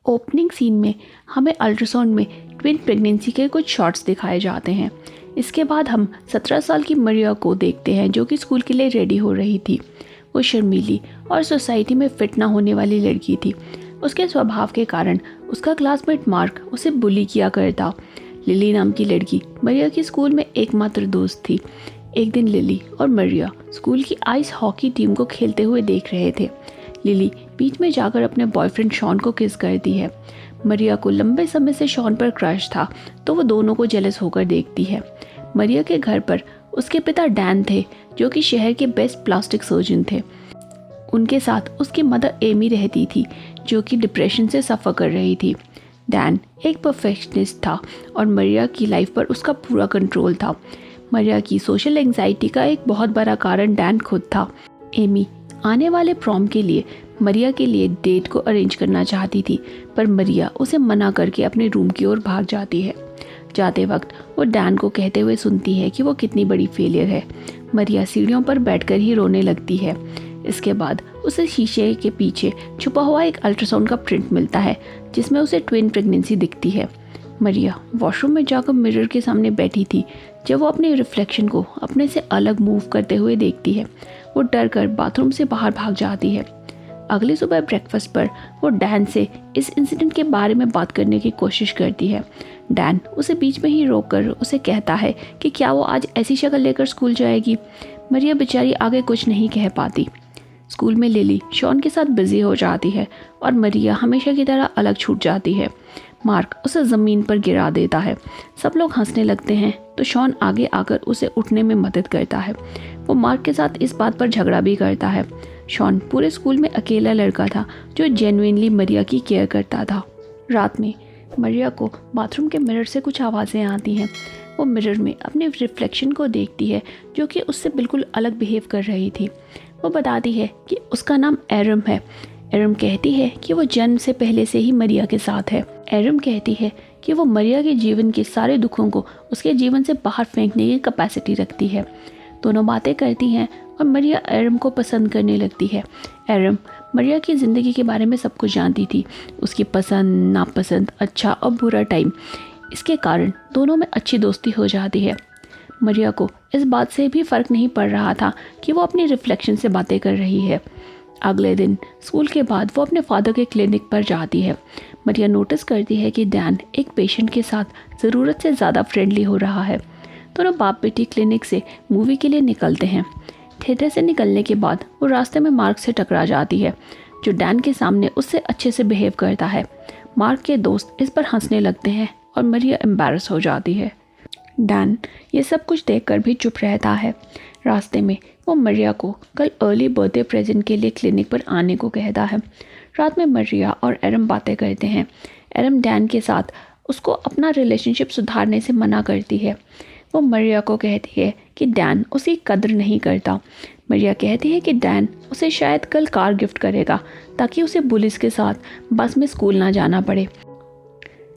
Opening scene में हमें ultrasound में ट्विन प्रेगनेंसी के कुछ शॉट्स दिखाए जाते हैं। इसके बाद हम 17 साल की मरिया को देखते हैं जो कि स्कूल के लिए रेडी हो रही थी। वो शर्मीली और सोसाइटी में फिट ना होने वाली लड़की थी। उसके स्वभाव के कारण उसका क्लासमेट मार्क उसे बुली किया करता। लिली नाम की लड़की मरिया की स्कूल में एकमात्र दोस्त थी। एक दिन लिली और मरिया स्कूल की आइस हॉकी टीम को खेलते हुए देख रहे थे। लिली बीच में जाकर अपने बॉयफ्रेंड शॉन को किस करती है। मरिया को लंबे समय से शॉन पर क्रश था, तो वो दोनों को जेलस होकर देखती है। मरिया के घर पर उसके पिता डैन थे जो कि शहर के बेस्ट प्लास्टिक सर्जन थे। उनके साथ उसकी मदर एमी रहती थी जो कि डिप्रेशन से सफ़र कर रही थी। डैन एक परफेक्शनिस्ट था और मरिया की लाइफ पर उसका पूरा कंट्रोल था। मरिया की सोशल एंजाइटी का एक बहुत बड़ा कारण डैन खुद था। एमी आने वाले प्रॉम के लिए मरिया के लिए डेट को अरेंज करना चाहती थी, पर मरिया उसे मना करके अपने रूम की ओर भाग जाती है। जाते वक्त वो डैन को कहते हुए सुनती है कि वो कितनी बड़ी फेलियर है। मरिया सीढ़ियों पर बैठकर ही रोने लगती है। इसके बाद उसे शीशे के पीछे छुपा हुआ एक अल्ट्रासाउंड का प्रिंट मिलता है जिसमें उसे ट्विन प्रेगनेंसी दिखती है। मरिया वॉशरूम में जाकर मिरर के सामने बैठी थी जब वो अपने रिफ्लेक्शन को अपने से अलग मूव करते हुए देखती है। वो डर कर बाथरूम से बाहर भाग जाती है। अगली सुबह ब्रेकफास्ट पर वो डैन से इस इंसिडेंट के बारे में बात करने की कोशिश करती है। डैन उसे बीच में ही रोककर उसे कहता है कि क्या वो आज ऐसी शक्ल लेकर स्कूल जाएगी। मरिया बेचारी आगे कुछ नहीं कह पाती। स्कूल में लिली शॉन के साथ बिजी हो जाती है और मरिया हमेशा की तरह अलग छूट जाती है। मार्क उसे ज़मीन पर गिरा देता है। सब लोग हंसने लगते हैं तो शॉन आगे आकर उसे उठने में मदद करता है। वो मार्क के साथ इस बात पर झगड़ा भी करता है। शॉन पूरे स्कूल में अकेला लड़का था जो जेन्युइनली मरिया की केयर करता था। रात में मरिया को बाथरूम के मिरर से कुछ आवाज़ें आती हैं। वो मिरर में अपने रिफ्लेक्शन को देखती है जो कि उससे बिल्कुल अलग बिहेव कर रही थी। वो बताती है कि उसका नाम एरम है। एरम कहती है कि वो जन्म से पहले से ही मरिया के साथ है। एरम कहती है कि वो मरिया के जीवन के सारे दुखों को उसके जीवन से बाहर फेंकने की कैपेसिटी रखती है। दोनों बातें करती हैं और मरिया एरम को पसंद करने लगती है। एरम मरिया की ज़िंदगी के बारे में सब कुछ जानती थी, उसकी पसंद नापसंद, अच्छा और बुरा टाइम। इसके कारण दोनों में अच्छी दोस्ती हो जाती है। मरिया को इस बात से भी फ़र्क नहीं पड़ रहा था कि वो अपनी रिफ्लेक्शन से बातें कर रही है। अगले दिन स्कूल के बाद वो अपने फादर के क्लिनिक पर जाती है। मरिया नोटिस करती है कि डैन एक पेशेंट के साथ ज़रूरत से ज़्यादा फ्रेंडली हो रहा है। दोनों बाप बेटी क्लिनिक से मूवी के लिए निकलते हैं। थिएटर से निकलने के बाद वो रास्ते में मार्क से टकरा जाती है जो डैन के सामने उससे अच्छे से बिहेव करता है। मार्क के दोस्त इस पर हंसने लगते हैं और मरिया एम्बैरस हो जाती है। डैन ये सब कुछ देखकर भी चुप रहता है। रास्ते में वो मरिया को कल अर्ली बर्थडे प्रेजेंट के लिए क्लिनिक पर आने को कहता है। रात में मरिया और एरम बातें करते हैं। एरम डैन के साथ उसको अपना रिलेशनशिप सुधारने से मना करती है। वो मरिया को कहती है कि डैन उसकी कद्र नहीं करता। मरिया कहती है कि डैन उसे शायद कल कार गिफ्ट करेगा ताकि उसे पुलिस के साथ बस में स्कूल ना जाना पड़े।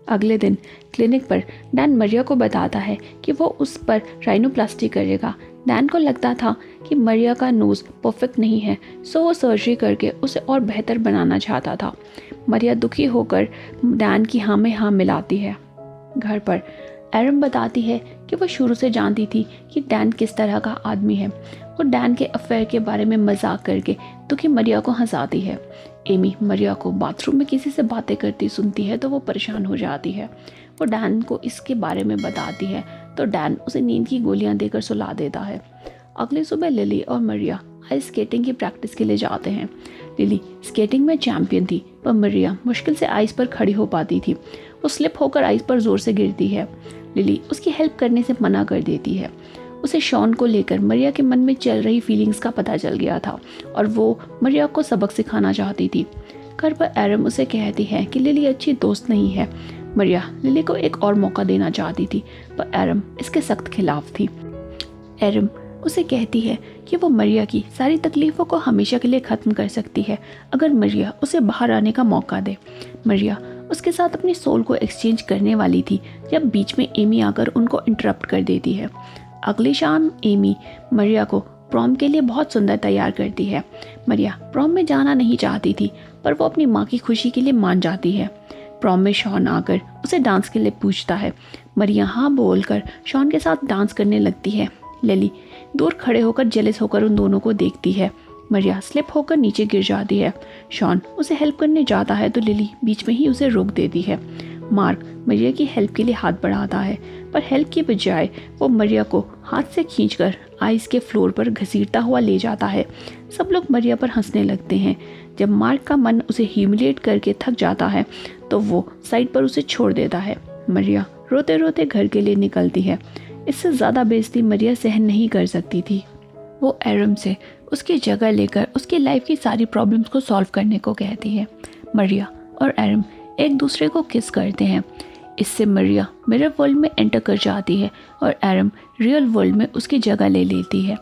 अगले दिन क्लिनिक पर डैन मरिया को बताता है कि वो उस पर राइनोप्लास्टी करेगा। डैन को लगता था कि मरिया का नोज़ परफेक्ट नहीं है, सो वो सर्जरी करके उसे और बेहतर बनाना चाहता था। मरिया दुखी होकर डैन की हाँ में हाँ मिलाती है। घर पर एरम बताती है कि वो शुरू से जानती थी कि डैन किस तरह का आदमी है। वो डैन के अफेयर के बारे में मजाक करके दुखी मरिया को हंसाती है। एमी मरिया को बाथरूम में किसी से बातें करती सुनती है तो वो परेशान हो जाती है। वो डैन को इसके बारे में बताती है तो डैन उसे नींद की गोलियां देकर सुला देता है। अगली सुबह लिली और मरिया आइस स्केटिंग की प्रैक्टिस के लिए जाते हैं। लिली स्केटिंग में चैंपियन थी पर मरिया मुश्किल से आइस पर खड़ी हो पाती थी। वो स्लिप होकर आइस पर जोर से गिरती है। लिली उसकी हेल्प करने से मना कर देती है। उसे शॉन को लेकर मरिया के मन में चल रही फीलिंग्स का पता चल गया था और वो मरिया को सबक सिखाना चाहती थी। घर पर एरम उसे कहती है कि लिली अच्छी दोस्त नहीं है। मरिया लिली को एक और मौका देना चाहती थी पर एरम इसके सख्त खिलाफ थी। एरम उसे कहती है कि वो मरिया की सारी तकलीफ़ों को हमेशा के लिए ख़त्म कर सकती है अगर मरिया उसे बाहर आने का मौका दे। मरिया उसके साथ अपनी सोल को एक्सचेंज करने वाली थी जब बीच में एमी आकर उनको इंटरप्ट कर देती है। अगली शाम एमी मरिया को प्रॉम के लिए बहुत सुंदर तैयार करती है। मरिया प्रॉम में जाना नहीं चाहती थी पर वो अपनी माँ की खुशी के लिए मान जाती है। प्रॉम में शॉन आकर उसे डांस के लिए पूछता है। मरिया हाँ बोलकर शॉन के साथ डांस करने लगती है। लिली दूर खड़े होकर जेलस होकर उन दोनों को देखती है। मरिया स्लिप होकर नीचे गिर जाती है। शॉन उसे हेल्प करने जाता है तो लिली बीच में ही उसे रोक देती है। मार्क मरिया की हेल्प के लिए हाथ बढ़ाता है, पर हेल्प की बजाय वो मरिया को हाथ से खींचकर आइस के फ्लोर पर घसीटता हुआ ले जाता है। सब लोग मरिया पर हंसने लगते हैं। जब मार्क का मन उसे ह्यूमिलेट करके थक जाता है तो वो साइड पर उसे छोड़ देता है। मरिया रोते रोते घर के लिए निकलती है। इससे ज़्यादा बेइज्जती मरिया सहन नहीं कर सकती थी। वो एरम से उसकी जगह लेकर उसकी लाइफ की सारी प्रॉब्लम्स को सॉल्व करने को कहती है। मरिया और एरम एक दूसरे को किस करते हैं। इससे मरिया मिरर वर्ल्ड में एंटर कर जाती है और एरम रियल वर्ल्ड में उसकी जगह ले लेती है।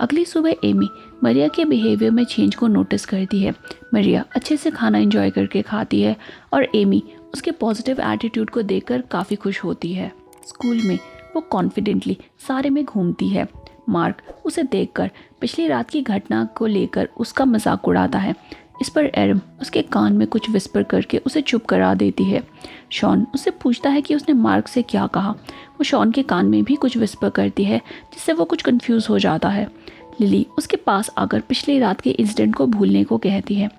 अगली सुबह एमी मरिया के बिहेवियर में चेंज को नोटिस करती है। मरिया अच्छे से खाना एंजॉय करके खाती है और एमी उसके पॉजिटिव एटीट्यूड को देखकर काफ़ी खुश होती है। स्कूल में वो कॉन्फिडेंटली सारे में घूमती है। मार्क उसे देखकर पिछली रात की घटना को लेकर उसका मजाक उड़ाता है। इस पर एरम उसके कान में कुछ विस्पर करके उसे चुप करा देती है। शॉन उससे पूछता है कि उसने मार्क से क्या कहा। वो शॉन के कान में भी कुछ विस्पर करती है जिससे वो कुछ कंफ्यूज हो जाता है। लिली उसके पास आकर पिछली रात के इंसिडेंट को भूलने को कहती है।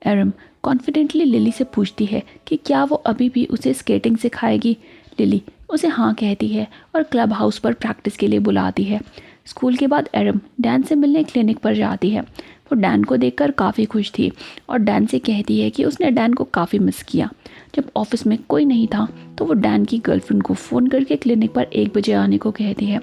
एरम कॉन्फिडेंटली लिली से पूछती है कि क्या वो अभी भी उसे स्केटिंग सिखाएगी। लिली उसे हाँ कहती है और क्लब हाउस पर प्रैक्टिस के लिए बुलाती है। स्कूल के बाद एरम डैन से मिलने क्लिनिक पर जाती है। वो डैन को देखकर काफ़ी खुश थी और डैन से कहती है कि उसने डैन को काफ़ी मिस किया। जब ऑफिस में कोई नहीं था तो वो डैन की गर्लफ्रेंड को फ़ोन करके क्लिनिक पर 1 बजे आने को कहती है।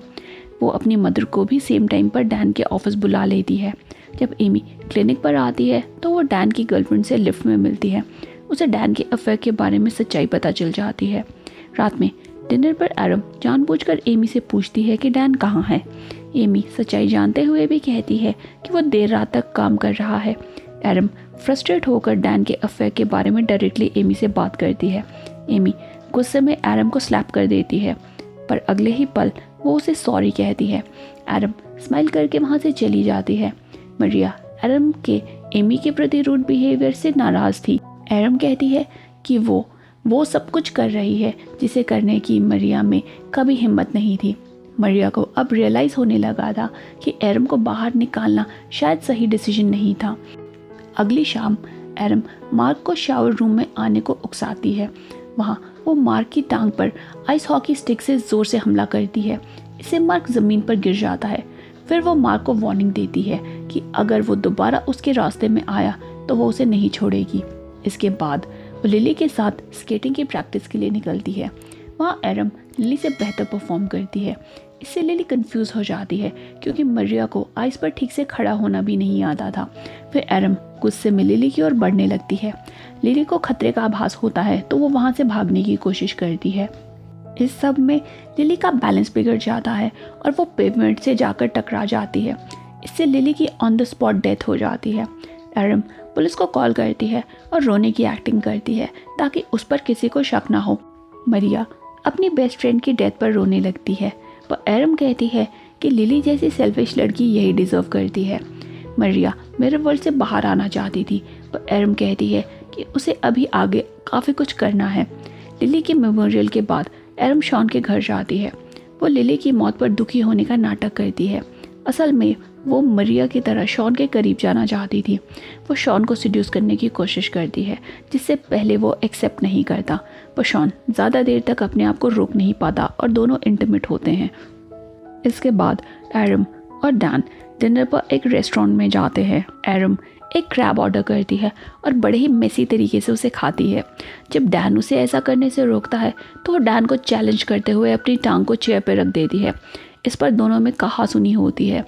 वो अपनी मदर को भी सेम टाइम पर डैन के ऑफिस बुला लेती है। जब एमी क्लिनिक पर आती है तो वो डैन की गर्लफ्रेंड से लिफ्ट में मिलती है। उसे डैन के अफेयर के बारे में सच्चाई पता चल जाती है। रात में डिनर पर एरम जानबूझकर एमी से पूछती है कि डैन कहाँ है। एमी सच्चाई जानते हुए भी कहती है कि वो देर रात तक काम कर रहा है। एरम फ्रस्ट्रेट होकर डैन के अफेयर के बारे में डायरेक्टली एमी से बात करती है। एमी गुस्से में एरम को स्लैप कर देती है, पर अगले ही पल वो उसे सॉरी कहती है। एरम स्माइल करके वहाँ से चली जाती है। मरिया एरम के एमी के प्रति रूड बिहेवियर से नाराज़ थी। एरम कहती है कि वो सब कुछ कर रही है जिसे करने की मरिया में कभी हिम्मत नहीं थी। मरिया को अब रियलाइज़ होने लगा था कि एरम को बाहर निकालना शायद सही डिसीजन नहीं था। अगली शाम एरम मार्क को शावर रूम में आने को उकसाती है। वहाँ वो मार्क की टांग पर आइस हॉकी स्टिक से ज़ोर से हमला करती है। इससे मार्क ज़मीन पर गिर जाता है। फिर वो मार्क को वार्निंग देती है कि अगर वो दोबारा उसके रास्ते में आया तो वो उसे नहीं छोड़ेगी। इसके बाद वो लिली के साथ स्केटिंग की प्रैक्टिस के लिए निकलती है। वहाँ एरम लिली से बेहतर परफॉर्म करती है। इससे लिली कंफ्यूज हो जाती है क्योंकि मरिया को आइस पर ठीक से खड़ा होना भी नहीं आता था। फिर एरम गुस्से में लिली की ओर बढ़ने लगती है। लिली को खतरे का आभास होता है तो वो वहाँ से भागने की कोशिश करती है। इस सब में लिली का बैलेंस बिगड़ जाता है और वो पेवमेंट से जाकर टकरा जाती है। इससे लिली की ऑन द स्पॉट डेथ हो जाती है। एरम पुलिस को कॉल करती है और रोने की एक्टिंग करती है ताकि उस पर किसी को शक ना हो। मरिया अपनी बेस्ट फ्रेंड की डेथ पर रोने लगती है। पर एरम कहती है कि लिली जैसी सेल्फिश लड़की यही डिज़र्व करती है। मरिया मिरर वर्ल्ड से बाहर आना चाहती थी, पर एरम कहती है कि उसे अभी आगे काफ़ी कुछ करना है। लिली के मेमोरियल के बाद एरम शॉन के घर जाती है। वो लिली की मौत पर दुखी होने का नाटक करती है। असल में वो मरिया की तरह शॉन के करीब जाना चाहती थी। वो शॉन को सिड्यूस करने की कोशिश करती है जिससे पहले वो एक्सेप्ट नहीं करता, पर शॉन ज़्यादा देर तक अपने आप को रोक नहीं पाता और दोनों इंटीमेट होते हैं। इसके बाद एरम और डैन डिनर पर एक रेस्टोरेंट में जाते हैं। एरम एक क्रैब ऑर्डर करती है और बड़े ही मेसी तरीके से उसे खाती है। जब डैन उसे ऐसा करने से रोकता है तो वो डैन को चैलेंज करते हुए अपनी टांग को चेयर पर रख देती है। इस पर दोनों में कहासुनी होती है।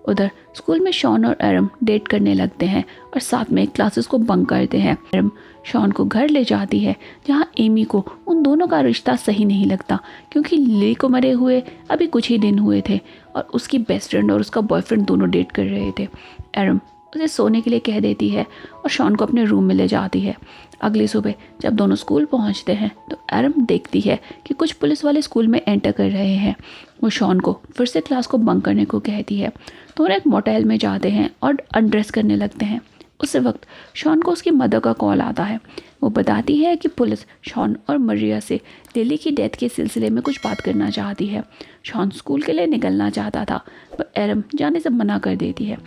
उधर स्कूल में शॉन और एरम डेट करने लगते हैं और साथ में क्लासेस को बंक करते हैं। एरम शॉन को घर ले जाती है जहां एमी को उन दोनों का रिश्ता सही नहीं लगता क्योंकि लिली को मरे हुए अभी कुछ ही दिन हुए थे और उसकी बेस्ट फ्रेंड और उसका बॉयफ्रेंड दोनों डेट कर रहे थे। एरम उसे सोने के लिए कह देती है और शॉन को अपने रूम में ले जाती है। अगली सुबह जब दोनों स्कूल पहुंचते हैं तो एरम देखती है कि कुछ पुलिस वाले स्कूल में एंटर कर रहे हैं। वो शॉन को फिर से क्लास को बंक करने को कहती है। दोनों एक मोटेल में जाते हैं और अनड्रेस करने लगते हैं। उसी वक्त शॉन को उसकी मदर का कॉल आता है। वो बताती है कि पुलिस शॉन और मरिया से लिली की डेथ के सिलसिले में कुछ बात करना चाहती है। शॉन स्कूल के लिए निकलना चाहता था पर एरम जाने से मना कर देती है।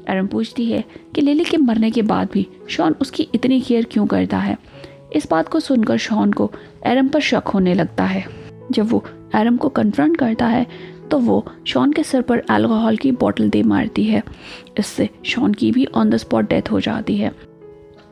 एरम पूछती है कि लिली के मरने के बाद भी शॉन उसकी इतनी केयर क्यों करता है। इस बात को सुनकर शॉन को एरम पर शक होने लगता है। जब वो एरम को कन्फ्रंट करता है तो वो शॉन के सर पर अल्कोहल की बोतल दे मारती है। इससे शॉन की भी ऑन द स्पॉट डेथ हो जाती है।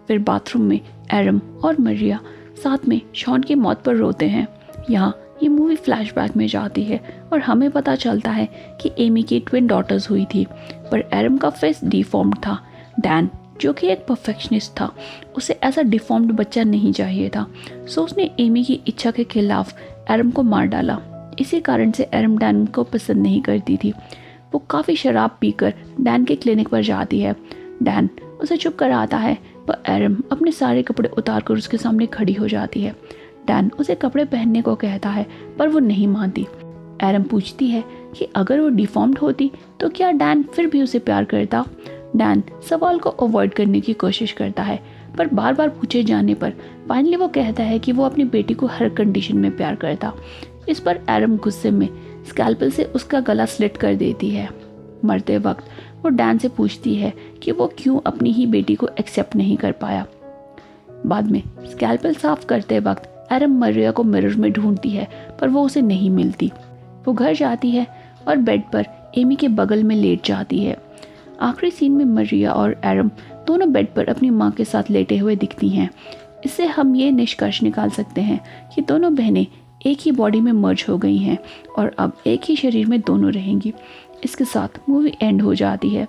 फिर बाथरूम में एरम और मरिया साथ में शॉन की मौत पर रोते हैं। यहाँ ये मूवी फ्लैशबैक में जाती है और हमें पता चलता है कि एमी की ट्विन डॉटर्स हुई थी, पर एरम का फेस डिफॉर्म्ड था। डैन जो कि एक परफेक्शनिस्ट था, उसे ऐसा डिफॉर्म्ड बच्चा नहीं चाहिए था, सो उसने एमी की इच्छा के खिलाफ एरम को मार डाला। इसी कारण से एरम डैन को पसंद नहीं करती थी। वो काफ़ी शराब पीकर डैन के क्लिनिक पर जाती है। डैन उसे चुप कराता है पर एरम अपने सारे कपड़े उतारकर उसके सामने खड़ी हो जाती है। डैन उसे कपड़े पहनने को कहता है पर वो नहीं मानती। एरम पूछती है कि अगर वो डिफॉर्म्ड होती तो क्या डैन फिर भी उसे प्यार करता। डैन सवाल को अवॉइड करने की कोशिश करता है पर बार बार पूछे जाने पर फाइनली वो कहता है कि वो अपनी बेटी को हर कंडीशन में प्यार करता। इस पर एरम गुस्से में स्कैल्पेल से उसका गला स्लिट कर देती है। मरते वक्त वो डैन से पूछती है कि वो क्यों अपनी ही बेटी को एक्सेप्ट नहीं कर पाया। बाद में स्कैल्पेल साफ करते वक्त एरम मरिया को मिरर में ढूंढती है पर वो उसे नहीं मिलती। वो घर जाती है और बेड पर एमी के बगल में लेट जाती है। आखिरी सीन में मरिया और एरम दोनों बेड पर अपनी माँ के साथ लेटे हुए दिखती हैं। इससे हम ये निष्कर्ष निकाल सकते हैं कि दोनों बहनें एक ही बॉडी में मर्ज हो गई हैं और अब एक ही शरीर में दोनों रहेंगी। इसके साथ मूवी एंड हो जाती है।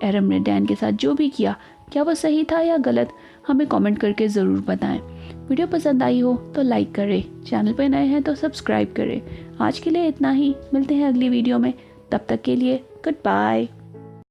एरम ने डैन के साथ जो भी किया, क्या वो सही था या गलत, हमें कमेंट करके ज़रूर बताएं। वीडियो पसंद आई हो तो लाइक करें, चैनल पर नए हैं तो सब्सक्राइब करें। आज के लिए इतना ही, मिलते हैं अगली वीडियो में, तब तक के लिए गुड बाय।